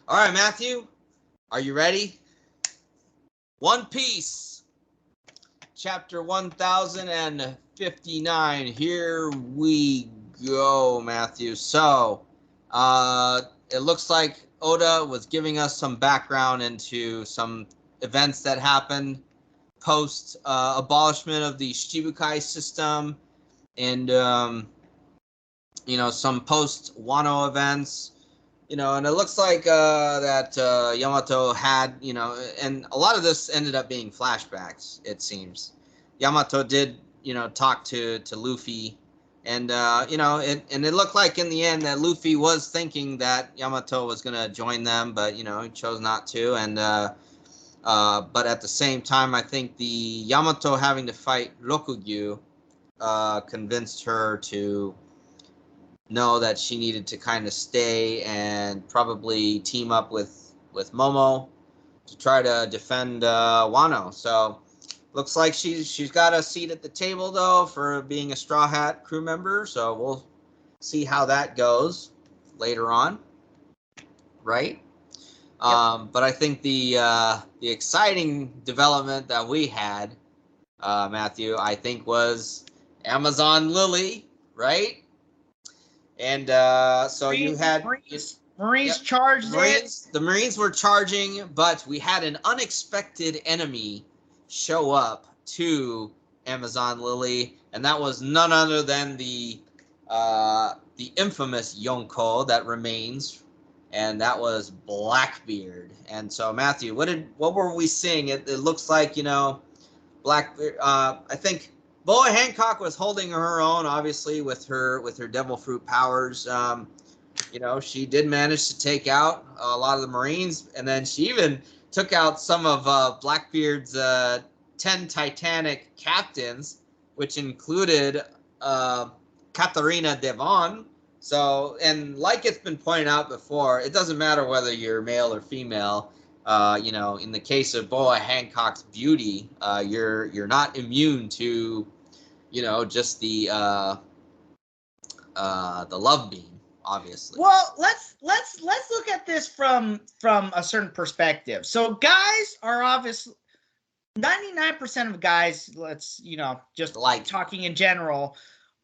All right, Matthew, are you ready? One Piece, Chapter 1059. Here we go, Matthew. So, it looks like Oda was giving us some background into some events that happened post abolishment of the Shichibukai system, and some post Wano events. And it looks like that Yamato had, and a lot of this ended up being flashbacks. It seems Yamato did, talk to Luffy, and it looked like in the end that Luffy was thinking that Yamato was gonna join them, but he chose not to, and but at the same time, I think the Yamato having to fight Rokugyu convinced her to know that she needed to kind of stay and probably team up with Momo to try to defend Wano. So looks like she's got a seat at the table though for being a Straw Hat crew member. So we'll see how that goes later on, right? Yep. But I think the exciting development that we had, Matthew, I think was Amazon Lily, right? And so you had Marines charged The Marines were charging, but we had an unexpected enemy show up to Amazon Lily, and that was none other than the infamous Yonko that remains, and that was Blackbeard. And so Matthew, what were we seeing? It looks like Blackbeard. I think Boa Hancock was holding her own, obviously, with her devil fruit powers. She did manage to take out a lot of the Marines, and then she even took out some of Blackbeard's 10 Titanic captains, which included Katarina Devon. So, and like it's been pointed out before, it doesn't matter whether you're male or female. In the case of Boa Hancock's beauty, you're not immune to, just the love beam, obviously. Well, let's look at this from a certain perspective. So guys are obviously 99% of guys, just like talking in general,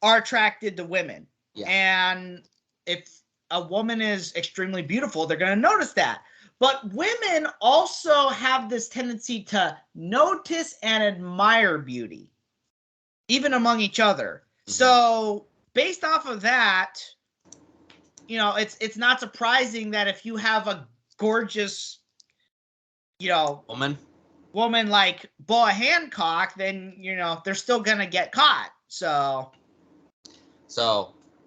are attracted to women. Yeah. And if a woman is extremely beautiful, they're going to notice that. But women also have this tendency to notice and admire beauty, even among each other. Mm-hmm. So based off of that, it's not surprising that if you have a gorgeous, woman like Boa Hancock, then, they're still going to get caught. So,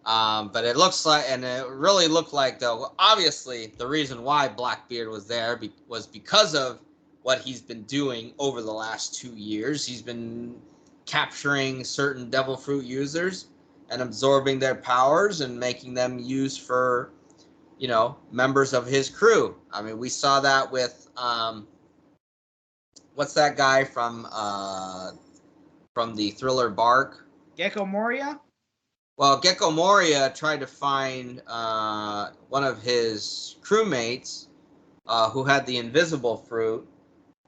but it looks like, and it really looked like, though, obviously the reason why Blackbeard was there was because of what he's been doing over the last 2 years. He's been capturing certain devil fruit users and absorbing their powers and making them used for, members of his crew. I mean, we saw that with, what's that guy from the Thriller Bark? Gecko Moria? Well, Gecko Moria tried to find one of his crewmates who had the invisible fruit,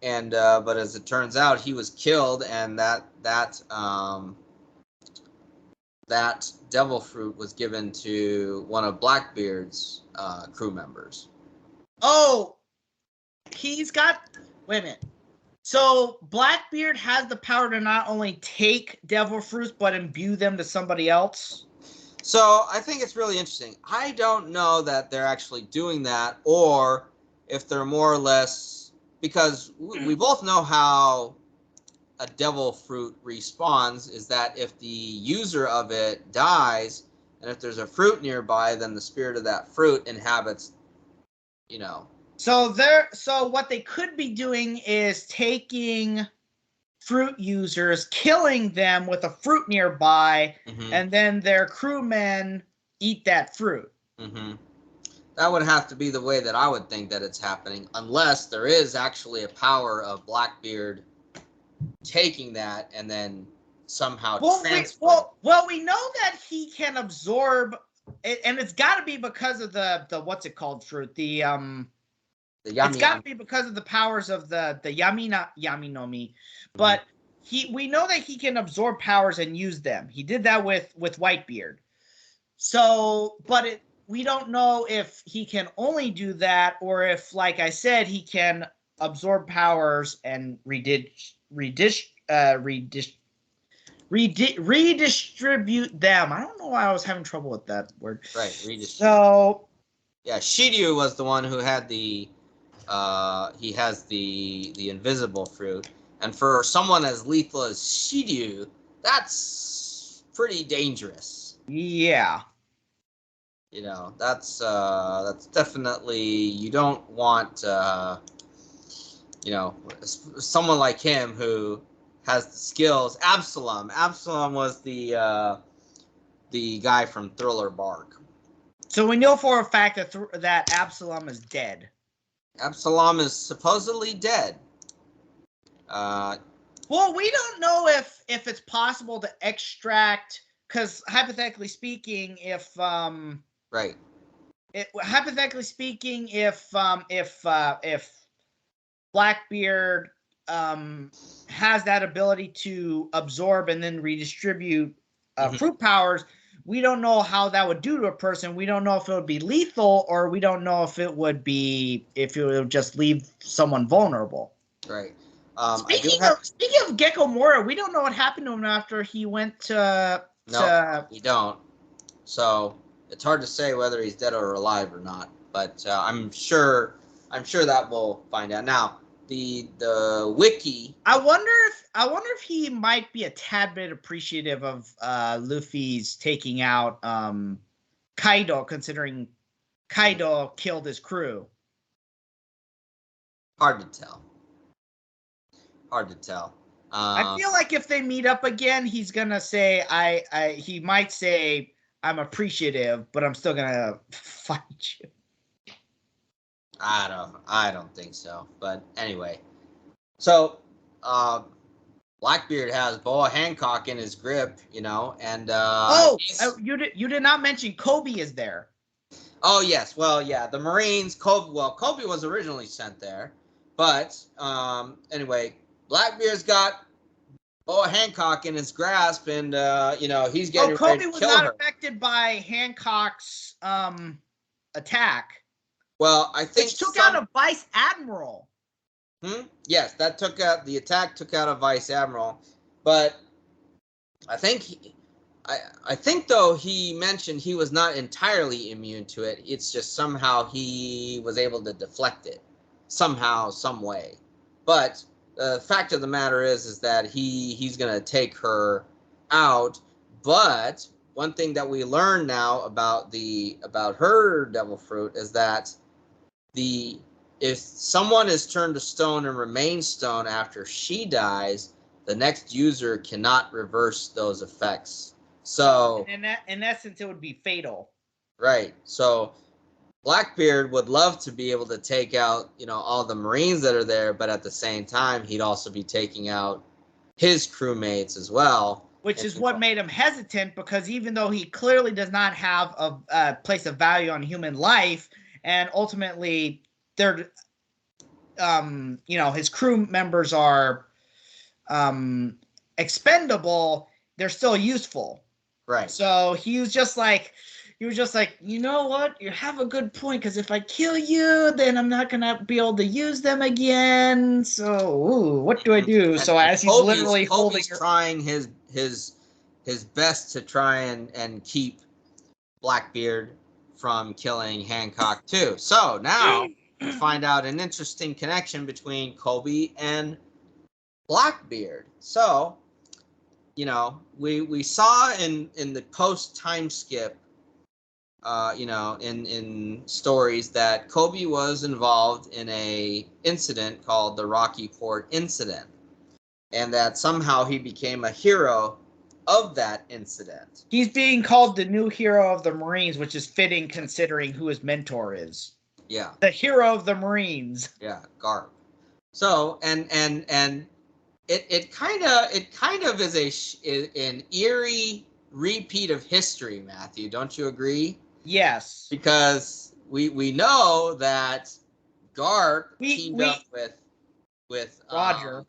and but as it turns out, he was killed, and that devil fruit was given to one of Blackbeard's crew members. Oh, wait a minute. So Blackbeard has the power to not only take devil fruits, but imbue them to somebody else? So I think it's really interesting. I don't know that they're actually doing that, or if they're more or less, because we both know how a devil fruit respawns, is that if the user of it dies, and if there's a fruit nearby, then the spirit of that fruit inhabits, So what they could be doing is taking fruit users, killing them with a fruit nearby, mm-hmm. and then their crewmen eat that fruit. Mm-hmm. That would have to be the way that I would think that it's happening, unless there is actually a power of Blackbeard taking that and then somehow transfer. Well, we know that he can absorb, and it's got to be because of the what's it called fruit, the The Yami. It's got to be because of the powers of the Yami no Mi, but we know that he can absorb powers and use them. He did that with Whitebeard. So, but we don't know if he can only do that or if, like I said, he can absorb powers and redistribute them. I don't know why I was having trouble with that word. Right, redistribute. So, yeah, Shiryu was the one who had the he has the invisible fruit, and for someone as lethal as Shiryu, that's pretty dangerous. Yeah. You know, that's definitely, you don't want you know, someone like him who has the skills. Absalom was the guy from Thriller Bark. So we know for a fact that Absalom is dead. Absalom is supposedly dead. Well, we don't know if it's possible to extract, because hypothetically speaking, if right. Hypothetically speaking, if Blackbeard has that ability to absorb and then redistribute fruit powers, we don't know how that would do to a person. We don't know if it would be lethal, or we don't know if it would just leave someone vulnerable. Right. Speaking of Gecko Mora, we don't know what happened to him after he went to. No, we don't. So it's hard to say whether he's dead or alive or not. But I'm sure that we'll find out. Now, the wiki. I wonder if he might be a tad bit appreciative of Luffy's taking out Kaido, considering Kaido killed his crew. Hard to tell. I feel like if they meet up again, he's gonna say he might say, I'm appreciative, but I'm still gonna fight you. I don't think so. But anyway, so Blackbeard has Boa Hancock in his grip, you know, and you did not mention Kobe is there. Oh yes, well yeah, the Marines. Kobe was originally sent there, but anyway, Blackbeard's got Boa Hancock in his grasp, and you know, he's getting ready to kill her. Kobe was not affected by Hancock's attack. Well, I think which took out a vice admiral. Yes, that took out the attack. Took out a vice admiral, but I think though he mentioned he was not entirely immune to it. It's just somehow he was able to deflect it somehow, some way. But the fact of the matter is that he's gonna take her out. But one thing that we learn now about her devil fruit is that if someone is turned to stone and remains stone after she dies, the next user cannot reverse those effects. So in essence, it would be fatal. Right. So Blackbeard would love to be able to take out, you know, all the Marines that are there, but at the same time, he'd also be taking out his crewmates as well. Which is what made him hesitant, because even though he clearly does not have a place of value on human life, and ultimately they're, you know, his crew members are expendable, they're still useful. Right. So he was just like, you know what? You have a good point, because if I kill you, then I'm not gonna be able to use them again. So, what do I do? So as he's literally holding her, trying his best to try and keep Blackbeard from killing Hancock too. So now we find out an interesting connection between Kobe and Blackbeard. So, you know, we saw in the post time skip, you know, in stories that Kobe was involved in a incident called the Rocky Ford incident, and that somehow he became a hero of that incident. He's being called the new hero of the Marines, which is fitting considering who his mentor is. Yeah. The hero of the Marines. Yeah, Garp. So and it kind of is an eerie repeat of history, Matthew. Don't you agree? Yes. Because we know that Garp teamed up with Roger.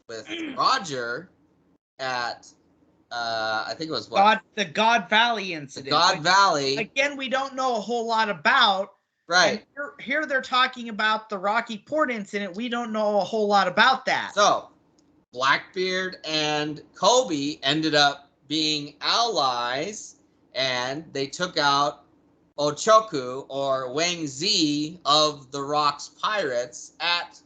With Roger at I think it was the God Valley incident. The God Valley. Again, we don't know a whole lot about. Right. And here they're talking about the Rocky Port incident. We don't know a whole lot about that. So, Blackbeard and Kobe ended up being allies, and they took out Ochoku or Wang Zi of the Rocks Pirates at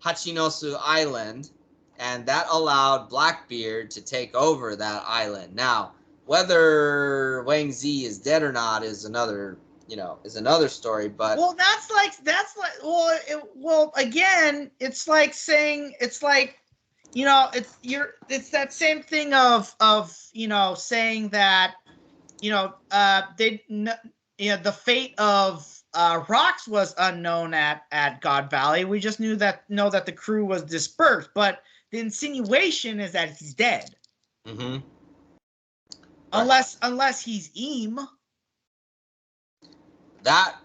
Hachinosu Island, and that allowed Blackbeard to take over that island. Now, whether Wang Zi is dead or not is another story. But again, it's like saying it's that same thing of saying that the fate of Rocks was unknown at God Valley. We just know that the crew was dispersed, but the insinuation is that he's dead. Mm-hmm. Unless he's Eam. That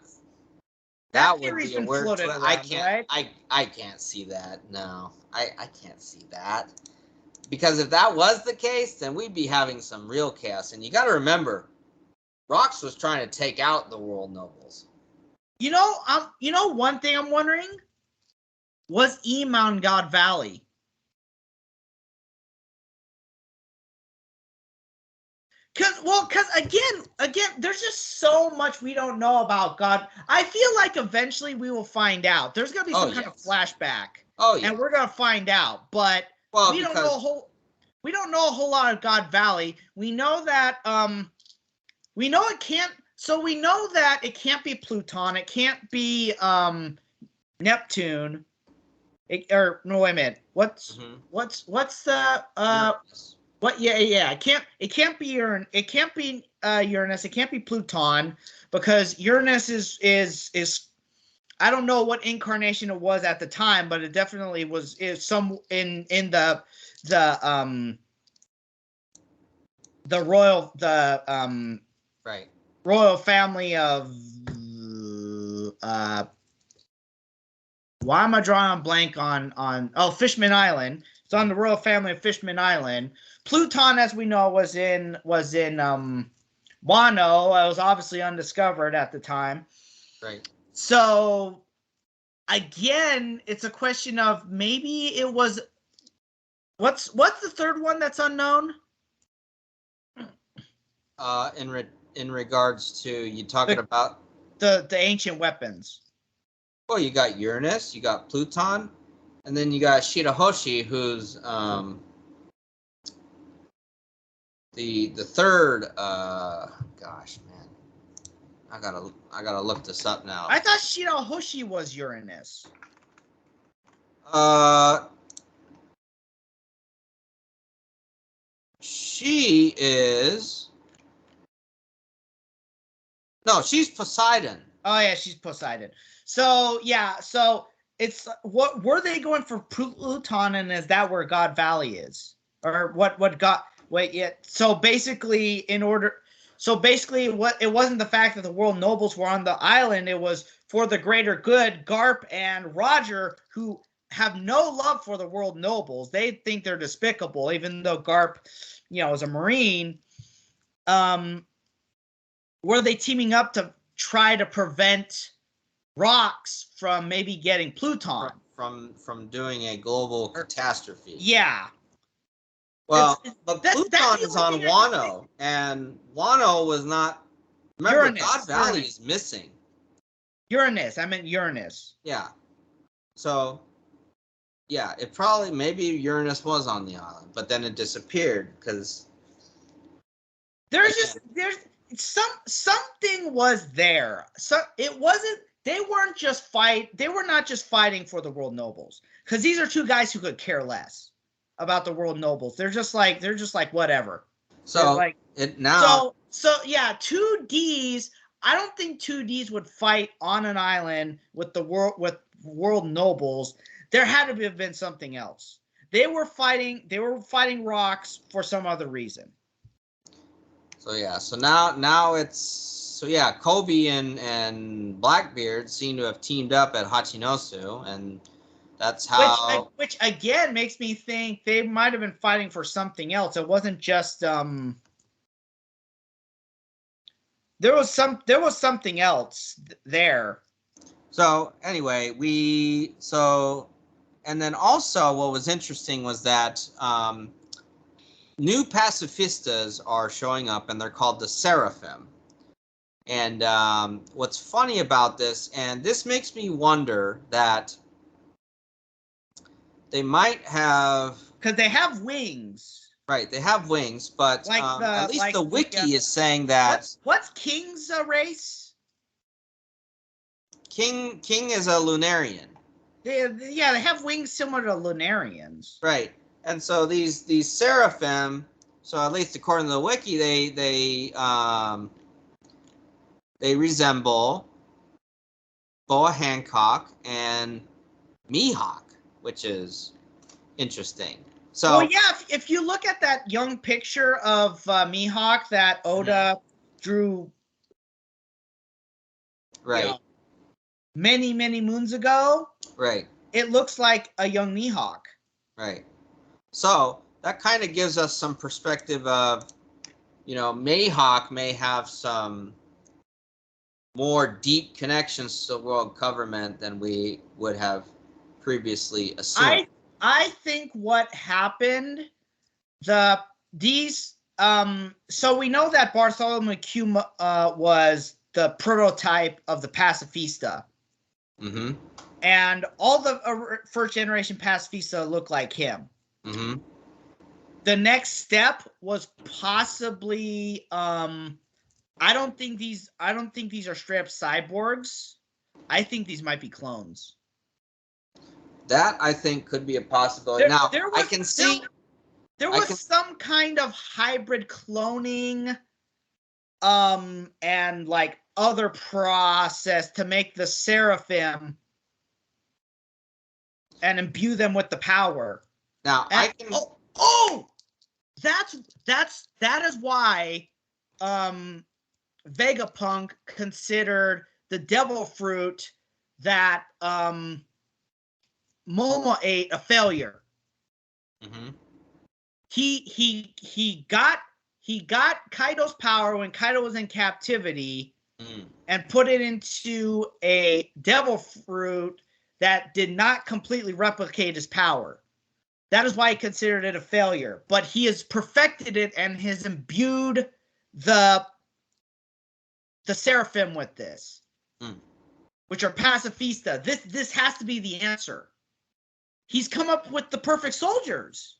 would be a word. I can't. Right? I can't see that. No, I can't see that, because if that was the case, then we'd be having some real chaos. And you got to remember, Rocks was trying to take out the world nobles. One thing I'm wondering, was Eam on God Valley? Because again, there's just so much we don't know about God. I feel like eventually we will find out. There's gonna be some kind of flashback. Oh yeah, and we're gonna find out. But we don't know a whole lot of God Valley. We know that we know it can't. So we know that it can't be Pluton. It can't be Neptune. Wait a minute. What's the What? Yeah. It can't be Uranus. It can't be Uranus. It can't be Pluton, because Uranus is I don't know what incarnation it was at the time, but it definitely is some in the royal royal family of why am I drawing a blank on Fishman Island? It's on the royal family of Fishman Island. Pluton, as we know, was in Wano. It was obviously undiscovered at the time. Right. So again, it's a question of maybe it was what's the third one that's unknown? In regards to you talking about the ancient weapons. Well, you got Uranus, you got Pluton, and then you got Shirahoshi, who's the third. Gosh, man, I gotta look this up now. I thought Shirahoshi was Uranus. She is. No, she's Poseidon. Oh yeah, she's Poseidon. So yeah, so it's what were they going for Pluton, and is that where God Valley is, or what God? Wait, yeah. So basically, what it wasn't the fact that the world nobles were on the island; it was for the greater good. Garp and Roger, who have no love for the world nobles, they think they're despicable, even though Garp, is a Marine. Were they teaming up to try to prevent Rocks from maybe getting Pluton? From doing a global catastrophe. Yeah. Well, but Pluton is on Wano, and Wano was not. Remember, Uranus, God Valley is missing. Uranus. I meant Uranus. Yeah. So, yeah, maybe Uranus was on the island, but then it disappeared because there's something was there. So it wasn't. They were not just fighting for the world nobles, because these are two guys who could care less about the world nobles. They're just like whatever. So like it now. So yeah, 2Ds. I don't think 2Ds would fight on an island with world nobles. There had to have been something else. They were fighting Rocks for some other reason. So yeah, so now it's so yeah, Kobe and Blackbeard seem to have teamed up at Hachinosu, and that's how. Which again makes me think they might have been fighting for something else. It wasn't just there was something else there. So anyway, and then also what was interesting was that new pacifistas are showing up, and they're called the Seraphim. And what's funny about this, and this makes me wonder that they might have, because they have wings. Right, they have wings, but like at least the wiki is saying that what's King's race? King is a Lunarian. They have wings similar to Lunarians. Right, and so these Seraphim, so at least according to the wiki, they resemble Boa Hancock and Mihawk, which is interesting. So, well, yeah, if you look at that young picture of Mihawk that Oda drew, right, many moons ago, right, it looks like a young Mihawk. Right. So that kind of gives us some perspective of, Mihawk may have some more deep connections to the world government than we would have previously assumed. I think what happened, so we know that Bartholomew Q was the prototype of the pacifista. Mm-hmm. And all the first generation pacifista look like him. Mm-hmm. The next step was possibly I don't think these are straight up cyborgs. I think these might be clones. That, I think, could be a possibility. I can see there was some kind of hybrid cloning and like other process to make the Seraphim and imbue them with the power. Now, and, that is why Vegapunk considered the devil fruit that Momo ate a failure. Mm-hmm. He got Kaido's power when Kaido was in captivity and put it into a devil fruit that did not completely replicate his power. That is why he considered it a failure. But he has perfected it and has imbued the Seraphim with this, which are pacifista. This has to be the answer. He's come up with the perfect soldiers.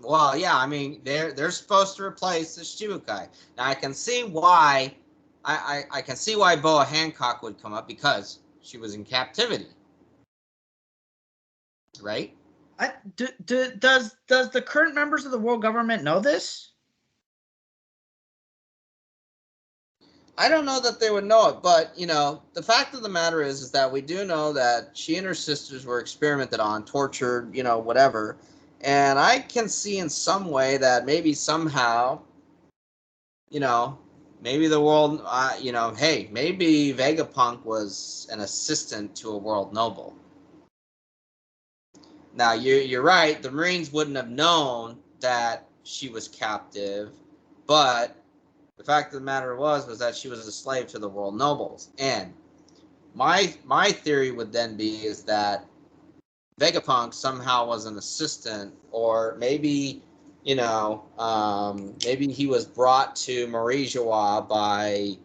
Well, yeah, I mean, they're supposed to replace the Shichibukai. Now, I can see why I can see why Boa Hancock would come up, because she was in captivity, right? Does the current members of the world government know this? I don't know that they would know it, but the fact of the matter is that we do know that she and her sisters were experimented on, tortured, whatever. And I can see in some way that maybe somehow, maybe the world, hey, maybe Vegapunk was an assistant to a world noble. Now, you're right. The Marines wouldn't have known that she was captive, but the fact of the matter was that she was a slave to the world nobles. And my theory would then be is that Vegapunk somehow was an assistant, or maybe, maybe he was brought to Marijoa by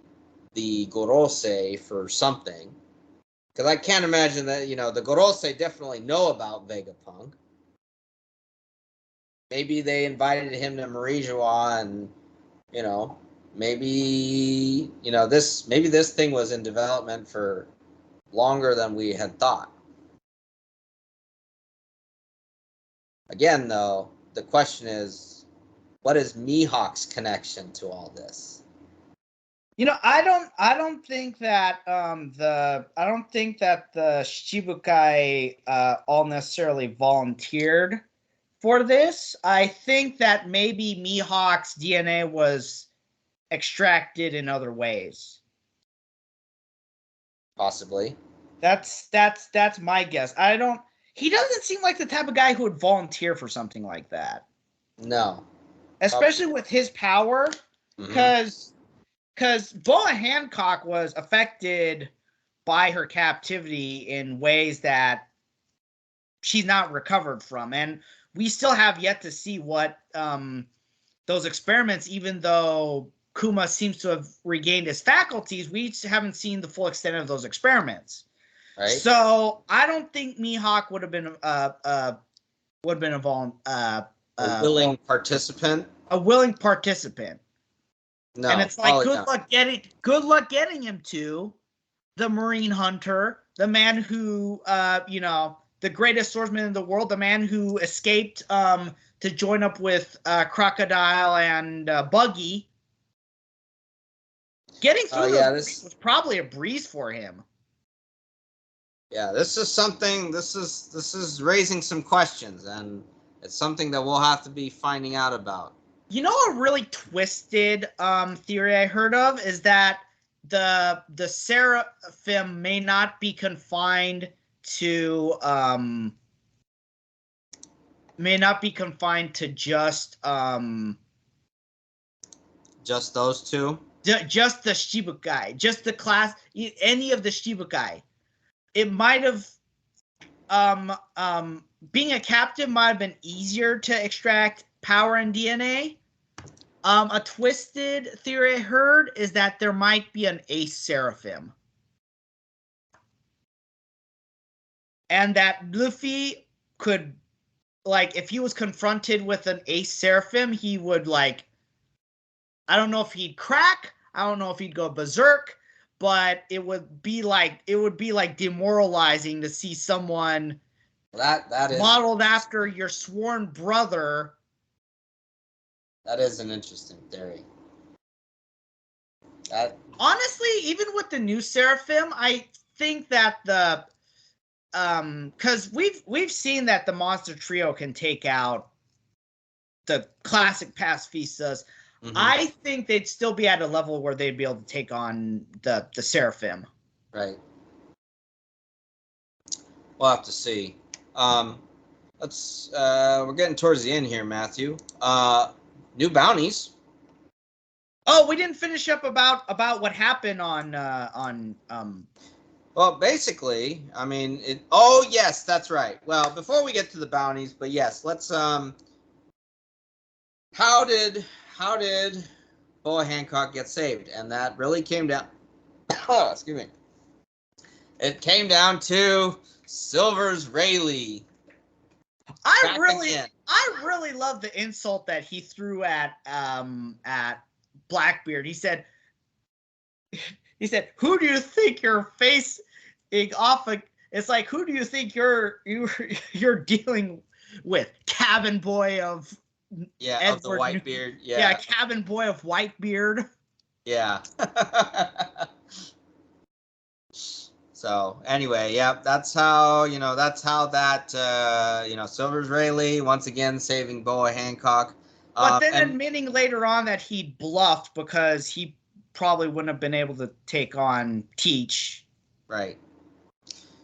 the Gorosei for something. Because I can't imagine that, the Gorosei definitely know about Vegapunk. Maybe they invited him to Marijoa, and, maybe this thing was in development for longer than we had thought. Again, though, the question is, what is Mihawk's connection to all this? I don't think that the Shichibukai all necessarily volunteered for this. I think that maybe Mihawk's DNA was extracted in other ways. Possibly. That's my guess. He doesn't seem like the type of guy who would volunteer for something like that. No. Especially with his power, because Boa Hancock was affected by her captivity in ways that she's not recovered from, and we still have yet to see what those experiments, even though Kuma seems to have regained his faculties, we haven't seen the full extent of those experiments. Right. So I don't think Mihawk would have been a willing participant. A willing participant. No. And it's like good luck getting him to the Marine Hunter, the man who the greatest swordsman in the world, the man who escaped to join up with Crocodile and Buggy. Getting through this was probably a breeze for him. Yeah, this is something. This is raising some questions, and it's something that we'll have to be finding out about. You know, a really twisted theory I heard of is that the Seraphim may not be confined to just those two. Just the Shibukai, just the class, any of the Shibukai. It might have, being a captive might have been easier to extract power and DNA. A twisted theory I heard is that there might be an Ace Seraphim. And that Luffy could, like, if he was confronted with an Ace Seraphim, he would, like, I don't know if he'd crack, I don't know if he'd go berserk, but it would be like demoralizing to see someone that is modeled after your sworn brother. That is an interesting theory. Honestly, even with the new Seraphim, I think that the because we've seen that the monster trio can take out the classic pacifistas. I think they'd still be at a level where they'd be able to take on the Seraphim. Right. We'll have to see. Let's we're getting towards the end here, Matthew. New bounties. Oh, we didn't finish up about what happened on Well, basically, I mean, oh yes, that's right. Well, before we get to the bounties, but yes, let's how did Boa Hancock get saved? And that really came down excuse me. It came down to Silver's Rayleigh. I really love the insult that he threw at Blackbeard. He said, "Who do you think you're facing off? It's like, who do you think you're dealing with? Cabin boy of Edward, of the Whitebeard. Yeah, cabin boy of Whitebeard. Yeah." So anyway, that's how that Silver's Rayleigh once again saving Boa Hancock. But then admitting later on that he bluffed because he probably wouldn't have been able to take on Teach. Right.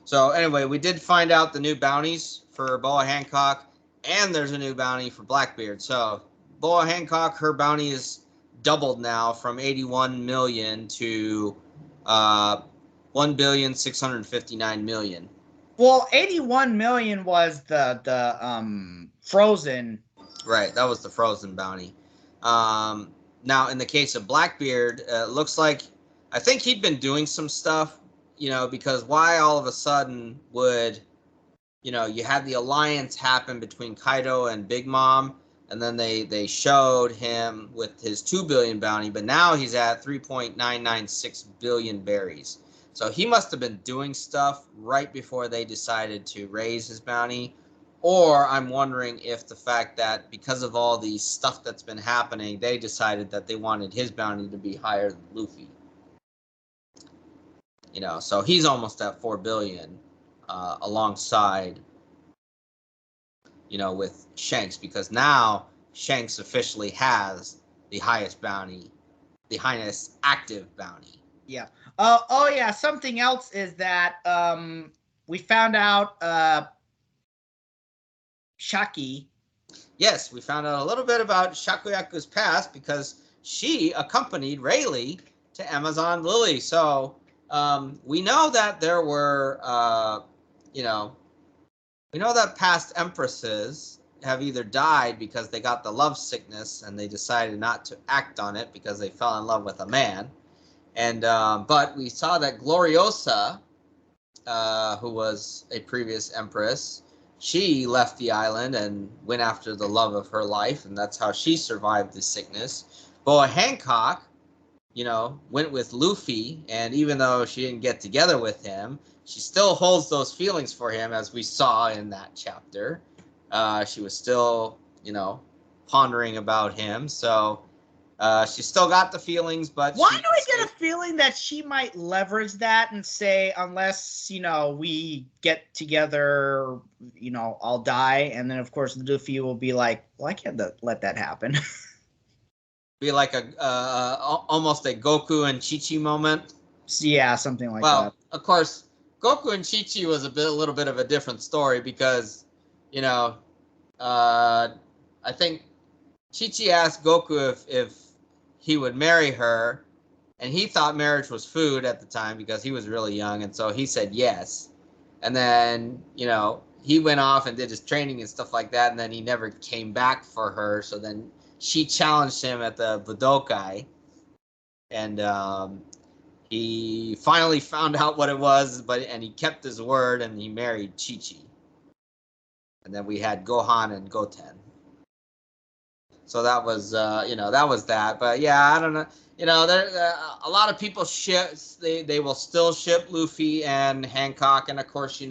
So anyway, we did find out the new bounties for Boa Hancock, and there's a new bounty for Blackbeard. So Boa Hancock, her bounty is doubled now from 81 million to 1,659,000,000. Well, 81 million was the frozen. Right, that was the frozen bounty. Now, in the case of Blackbeard, looks like I think he'd been doing some stuff, because why all of a sudden would, you had the alliance happen between Kaido and Big Mom, and then they showed him with his 2 billion bounty, but now he's at 3.996 billion berries. So he must have been doing stuff right before they decided to raise his bounty. Or I'm wondering if the fact that because of all the stuff that's been happening, they decided that they wanted his bounty to be higher than Luffy. So he's almost at 4 billion alongside, with Shanks, because now Shanks officially has the highest bounty, the highest active bounty. Yeah. Oh yeah. Something else is that we found out Shaki. Yes, we found out a little bit about Shakuyaku's past because she accompanied Rayleigh to Amazon Lily. So we know that there were, you know, we know that past empresses have either died because they got the love sickness and they decided not to act on it because they fell in love with a man. And but we saw that Gloriosa, who was a previous empress, she left the island and went after the love of her life, and that's how she survived the sickness. Boa Hancock, went with Luffy, and even though she didn't get together with him, she still holds those feelings for him, as we saw in that chapter. She was still, pondering about him, so she still got the feelings, but why do I get a feeling that she might leverage that and say, unless we get together, I'll die, and then of course Luffy will be like, well, I can't let that happen. Be like almost a Goku and Chi-Chi moment. Yeah, something like that. Well, of course, Goku and Chi-Chi was a little bit of a different story because, I think Chi-Chi asked Goku if he would marry her, and he thought marriage was food at the time because he was really young, and so he said yes. And then, he went off and did his training and stuff like that, and then he never came back for her, so then she challenged him at the Budokai, and he finally found out what it was, and he kept his word, and he married Chi-Chi. And then we had Gohan and Goten. So that was, that was that. But yeah, I don't know. A lot of people they will still ship Luffy and Hancock, and of course,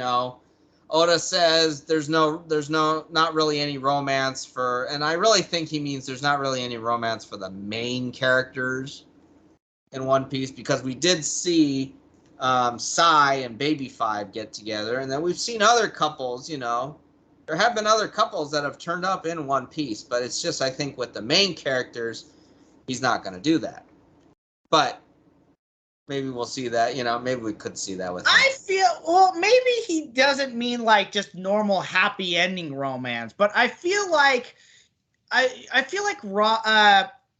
Oda says there's not really any romance for, and I really think he means there's not really any romance for the main characters in One Piece, because we did see Sai and Baby Five get together, and then we've seen other couples. There have been other couples that have turned up in One Piece, but it's just, I think, with the main characters, he's not going to do that. But maybe we'll see that. Maybe we could see that with him. I feel, maybe he doesn't mean like just normal happy ending romance, but I feel like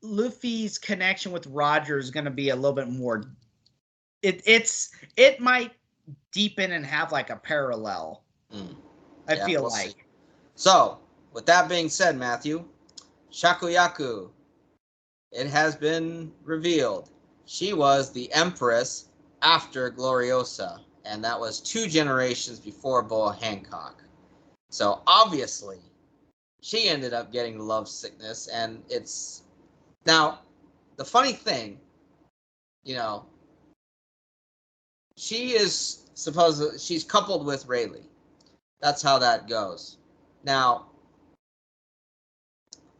Luffy's connection with Roger is going to be a little bit more. It might deepen and have like a parallel. I feel we'll like. See. So, with that being said, Matthew, Shakuyaku, it has been revealed. She was the Empress after Gloriosa, and that was 2 generations before Boa Hancock. So, obviously, she ended up getting love sickness, and it's... Now, the funny thing, she's coupled with Rayleigh. That's how that goes. Now,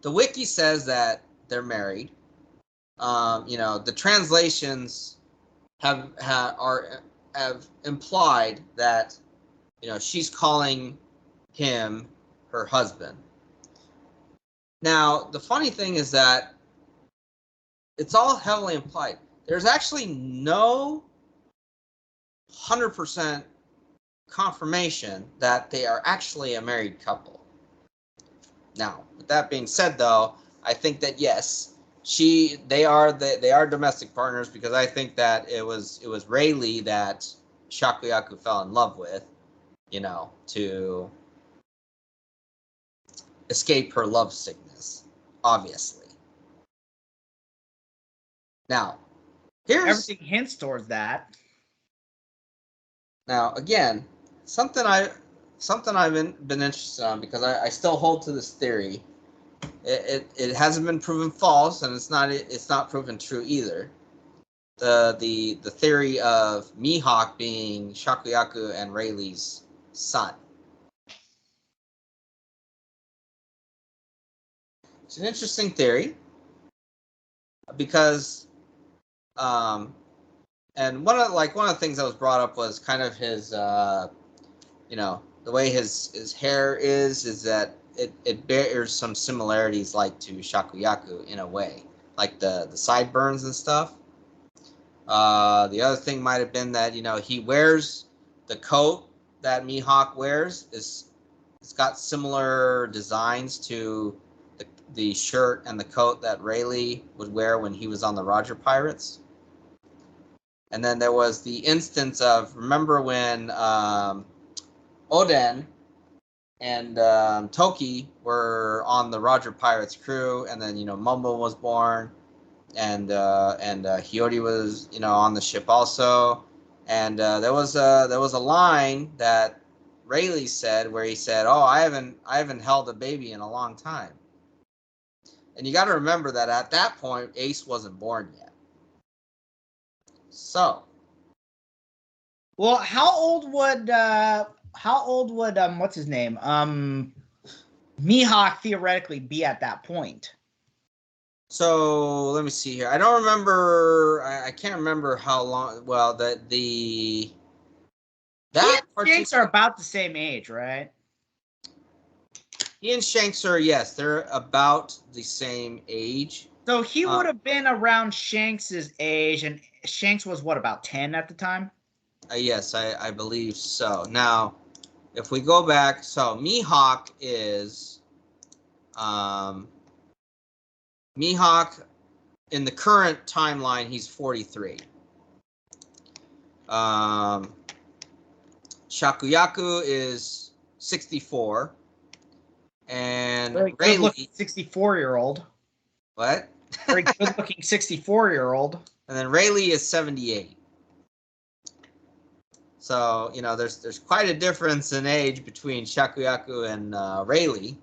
the wiki says that they're married. The translations have implied that, she's calling him her husband. Now, the funny thing is that it's all heavily implied. There's actually no 100% confirmation that they are actually a married couple. Now, with that being said, though, I think that yes, they are domestic partners, because I think that it was Rayleigh that Shakuyaku fell in love with, to escape her love sickness, obviously. Now, everything hints towards that. Now, again, something I've been interested on, because I still hold to this theory. It hasn't been proven false, and it's not proven true either. The theory of Mihawk being Shakuyaku and Rayleigh's son. It's an interesting theory, because and one of the things that was brought up was kind of his the way his hair is that it bears some similarities like to Shakuyaku in a way, like the sideburns and stuff. The other thing might have been that, he wears the coat that Mihawk wears. It's got similar designs to the shirt and the coat that Rayleigh would wear when he was on the Roger Pirates. And then there was the instance of, remember when Oden and Toki were on the Roger Pirates crew, and then Momo was born, and Hiyori was on the ship also, and there was a line that Rayleigh said where he said, "Oh, I haven't held a baby in a long time," and you got to remember that at that point Ace wasn't born yet. So, well, how old would what's his name Mihawk theoretically be at that point? So let me see here. I don't remember. I can't remember how long. Well, that Shanks are about the same age, right? He and Shanks are, yes, they're about the same age. So he would have been around Shanks's age, and Shanks was what, about 10 at the time? Yes, I believe so. Now, if we go back, so Mihawk is Mihawk in the current timeline, he's 43. Shakuyaku is 64. And very good looking 64-year-old. What? Very good looking 64-year-old. And then Rayleigh is 78. So, there's quite a difference in age between Shakuyaku and Rayleigh.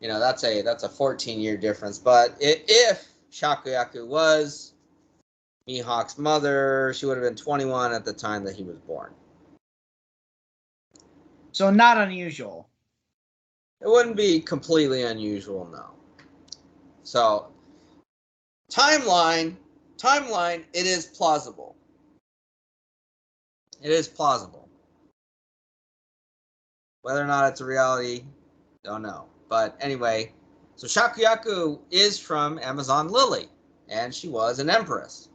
That's a 14-year difference. But if Shakuyaku was Mihawk's mother, she would have been 21 at the time that he was born. So not unusual. It wouldn't be completely unusual, no. So, timeline, it is plausible. It is plausible. Whether or not it's a reality, don't know. But anyway, so Shakuyaku is from Amazon Lily, and she was an empress.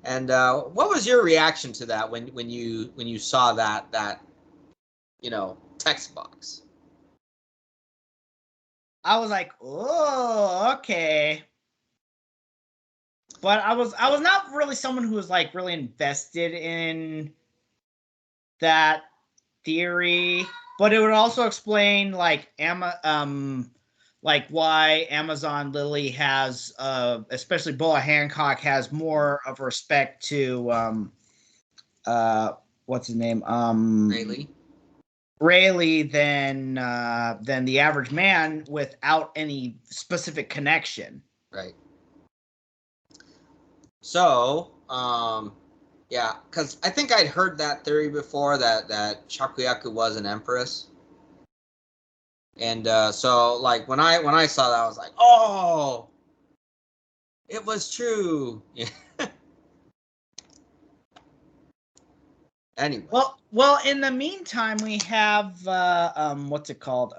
And what was your reaction to that when you saw that text box? I was like, oh, okay. But I was not really someone who was like really invested in that theory. But it would also explain like why Amazon Lily has, especially Boa Hancock, has more of respect to what's his name, Rayleigh than the average man without any specific connection. Right. So, yeah, because I think I'd heard that theory before that Shakuyaku was an empress, and so like when I saw that, I was like, oh, it was true. Anyway. Well, in the meantime, we have what's it called?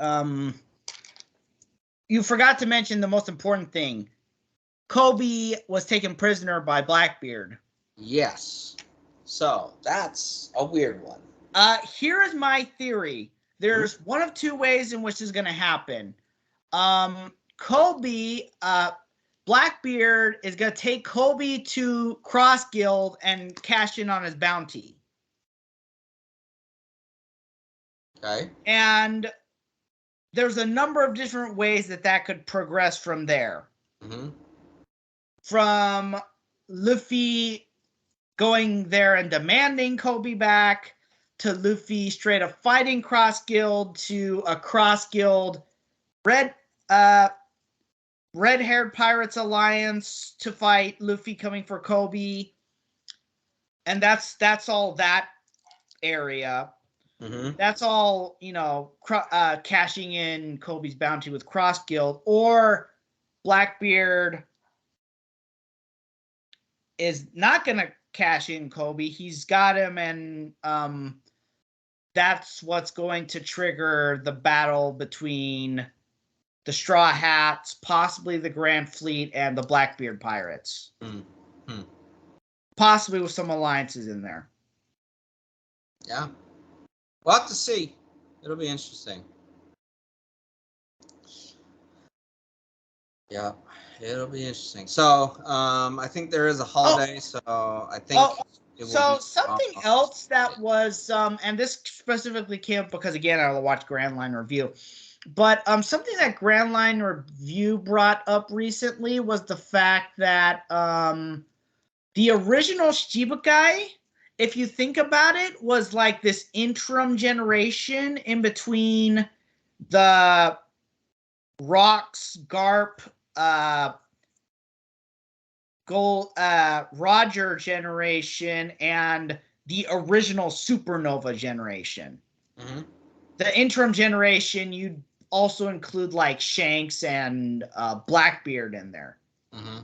You forgot to mention the most important thing. Kobe was taken prisoner by Blackbeard. Yes. So that's a weird one. Here is my theory. There's one of two ways in which this is going to happen. Blackbeard is going to take Kobe to Cross Guild and cash in on his bounty. Okay. And there's a number of different ways that could progress from there. Mm-hmm. From Luffy going there and demanding Kobe back, to Luffy straight up fighting Cross Guild, to a Cross Guild red-haired pirates alliance to fight Luffy coming for Kobe. And that's all that area. Mm-hmm. That's all, cashing in Kobe's bounty with Cross Guild. Or Blackbeard is not going to cash in Kobe. He's got him, and that's what's going to trigger the battle between the Straw Hats, possibly the Grand Fleet, and the Blackbeard Pirates. Mm-hmm. possibly with some alliances in there. Yeah. We'll have to see. It'll be interesting. Yeah, it'll be interesting. So, I think there is a holiday, so I think it will so be something else that was and this specifically came up because again I watched Grand Line Review, but something that Grand Line Review brought up recently was the fact that the original Shichibukai, if you think about it, was like this interim generation in between the Rocks, Garp, Roger generation and the original Supernova generation. Mm-hmm. The interim generation, you'd also include like Shanks and Blackbeard in there. Mm-hmm.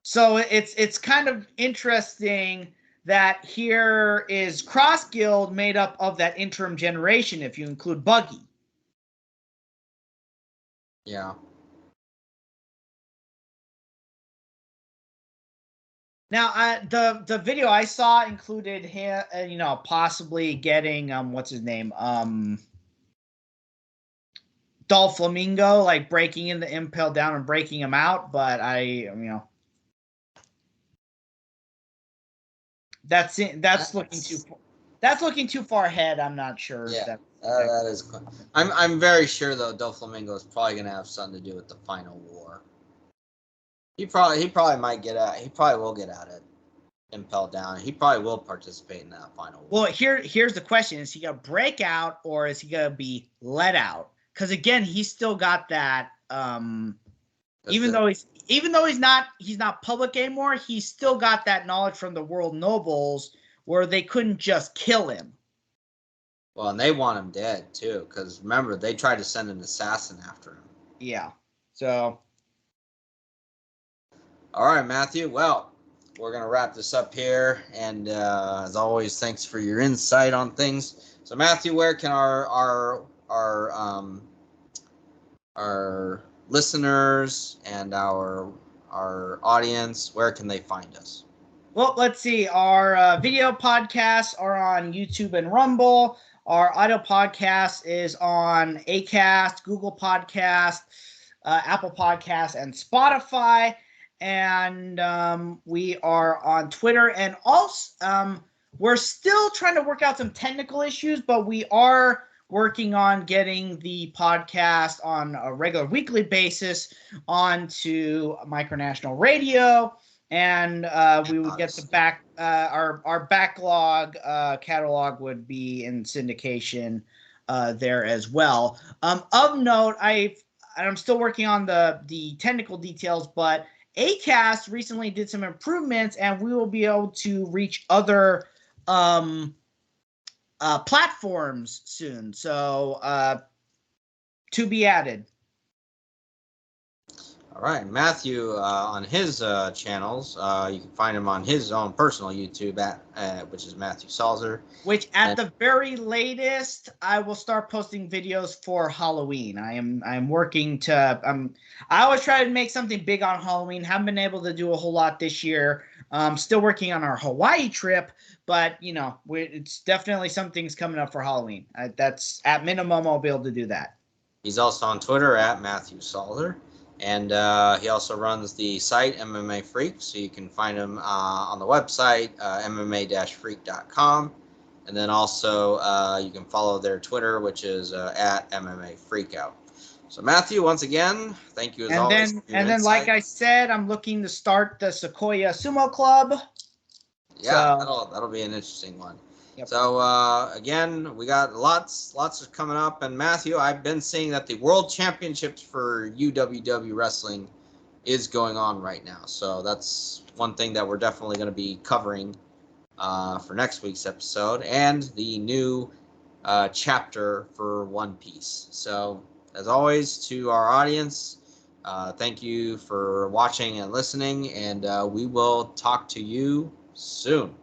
So it's kind of interesting that here is Cross Guild made up of that interim generation if you include Buggy. Yeah. Now, the video I saw included him, possibly getting what's his name, Doflamingo, like breaking in the Impel Down and breaking him out. But that's looking too far ahead. I'm not sure. Yeah, that is. I'm very sure though. Doflamingo is probably gonna have something to do with the final war. He probably might get at. He probably will get at it. Impel Down. He probably will participate in that final war. Well, here's the question: is he gonna break out or is he gonna be let out? Because again, he's still got that. Even though he's not public anymore, he's still got that knowledge from the world nobles where they couldn't just kill him. Well, and they want him dead too, because remember they tried to send an assassin after him. Yeah. So. All right, Matthew. Well, we're gonna wrap this up here, and as always, thanks for your insight on things. So, Matthew, where can our listeners and our audience, where can they find us? Well, let's see. Our video podcasts are on YouTube and Rumble. Our audio podcast is on Acast, Google Podcast, Apple Podcast, and Spotify. And we are on Twitter. And also, we're still trying to work out some technical issues, but we are working on getting the podcast on a regular weekly basis onto Micronational Radio. And we would get the our backlog catalog would be in syndication there as well. Of note, I'm still working on the technical details, but Acast recently did some improvements, and we will be able to reach other platforms soon. So to be added. All right, Matthew on his channels, you can find him on his own personal YouTube which is Matthew Salzer. Which at the very latest, I will start posting videos for Halloween. I'm working to I always try to make something big on Halloween. Haven't been able to do a whole lot this year. Still working on our Hawaii trip, but it's definitely something's coming up for Halloween. That's at minimum I'll be able to do that. He's also on Twitter at Matthew Salzer. And he also runs the site MMA Freak, so you can find him on the website, mma-freak.com. And then also you can follow their Twitter, which is at MMA Freakout. So Matthew, once again, thank you as always. And then, like I said, I'm looking to start the Sequoia Sumo Club. Yeah, that'll be an interesting one. Yep. So, again, we got lots coming up. And, Matthew, I've been seeing that the World Championships for UWW Wrestling is going on right now. So that's one thing that we're definitely going to be covering for next week's episode. And the new chapter for One Piece. So, as always, to our audience, thank you for watching and listening. And we will talk to you soon.